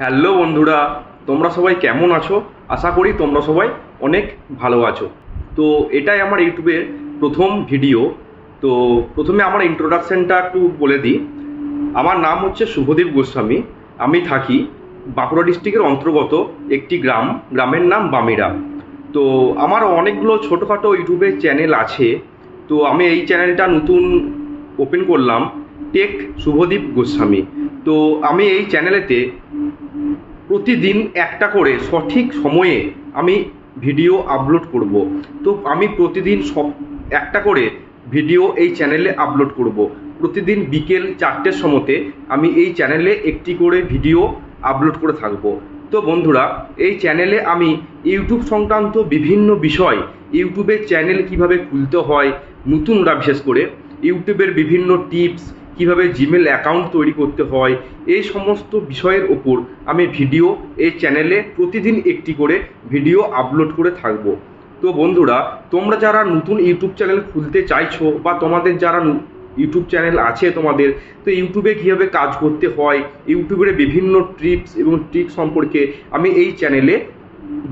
Hello বন্ধুরা, তোমরা সবাই কেমন আছো? আশা করি তোমরা সবাই অনেক ভালো আছো। তো এটাই আমার ইউটিউবের প্রথম ভিডিও। তো প্রথমে আমার ইন্ট্রোডাকশনটা একটু বলে দিই। আমার নাম হচ্ছে শুভদীপ গোস্বামী। আমি থাকি বাঁকুড়া ডিস্ট্রিক্টের অন্তর্গত একটি গ্রামের নাম বামিরা। তো আমার অনেকগুলো ছোটোখাটো ইউটিউবের চ্যানেল আছে। তো আমি এই চ্যানেলটা নতুন ওপেন করলাম, টেক শুভদীপ গোস্বামী। তো আমি এই চ্যানেলেতে প্রতিদিন একটা করে সঠিক সময়ে আমি ভিডিও আপলোড করব। তো আমি প্রতিদিন একটা করে ভিডিও এই চ্যানেলে আপলোড করব। প্রতিদিন বিকেল 4টের সময়তে আমি এই চ্যানেলে একটি করে ভিডিও আপলোড করে থাকব। তো বন্ধুরা, এই চ্যানেলে আমি ইউটিউব সংক্রান্ত বিভিন্ন বিষয়, ইউটিউবের চ্যানেল কিভাবে খুলতে হয়, নতুনরা বিশেষ করে ইউটিউবের বিভিন্ন টিপস, কিভাবে জিমেল অ্যাকাউন্ট তৈরি করতে হয়, এই সমস্ত বিষয়ের ওপর আমি ভিডিও এই চ্যানেলে প্রতিদিন একটি করে ভিডিও আপলোড করে থাকব। তো বন্ধুরা, তোমরা যারা নতুন ইউটিউব চ্যানেল খুলতে চাইছো বা তোমাদের যারা ইউটিউব চ্যানেল আছে তোমাদের, তো ইউটিউবে কীভাবে কাজ করতে হয়, ইউটিউবের বিভিন্ন টিপস এবং ট্রিক সম্পর্কে আমি এই চ্যানেলে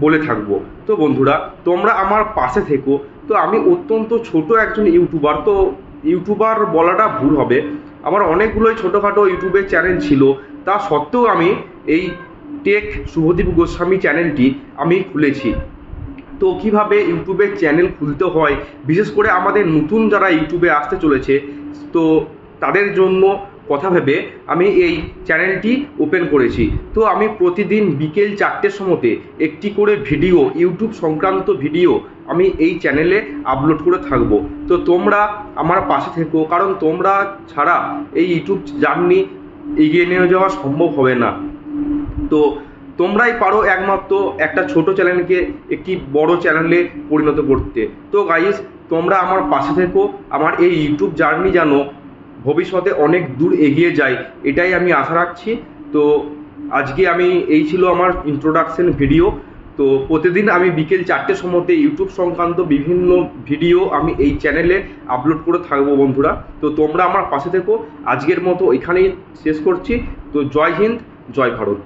বলে থাকবো। তো বন্ধুরা, তোমরা আমার পাশে থেকো। তো আমি অত্যন্ত ছোট একজন ইউটিউবার। তো ইউটিউবার বলাটা ভুল হবে, আমার অনেকগুলোই ছোটোখাটো ইউটিউবের চ্যানেল ছিল। তা সত্ত্বেও আমি এই টেক শুভদীপ গোস্বামী চ্যানেলটি আমি খুলেছি। তো কীভাবে ইউটিউবের চ্যানেল খুলতে হয়, বিশেষ করে আমাদের নতুন যারা ইউটিউবে আসতে চলেছে, তো তাদের জন্য কথা ভেবে আমি এই চ্যানেলটি ওপেন করেছি। তো আমি প্রতিদিন বিকেল 4টের সময়তে একটি করে ভিডিও, ইউটিউব সংক্রান্ত ভিডিও আমি এই চ্যানেলে আপলোড করে থাকব। তো তোমরা আমার পাশে থেকো, কারণ তোমরা ছাড়া এই ইউটিউব জার্নি এগিয়ে নিয়ে যাওয়া সম্ভব হবে না। তো তোমরাই পারো একমাত্র একটা ছোট চ্যানেলকে একটি বড় চ্যানেলে পরিণত করতে। তো গাইস, তোমরা আমার পাশে থেকো, আমার এই ইউটিউব জার্নি যেন ভবিষ্যতে অনেক দূর এগিয়ে যায়, এটাই আমি আশা রাখছি। তো আজকে এই ছিল আমার ইন্ট্রোডাকশন ভিডিও। তো প্রতিদিন আমি বিকেল 4টের সময়তে ইউটিউব সংক্রান্ত বিভিন্ন ভিডিও আমি এই চ্যানেলে আপলোড করে থাকবো বন্ধুরা। তো তোমরা আমার পাশে থেকো। আজকের মতো এখানেই শেষ করছি। তো জয় হিন্দ, জয় ভারত।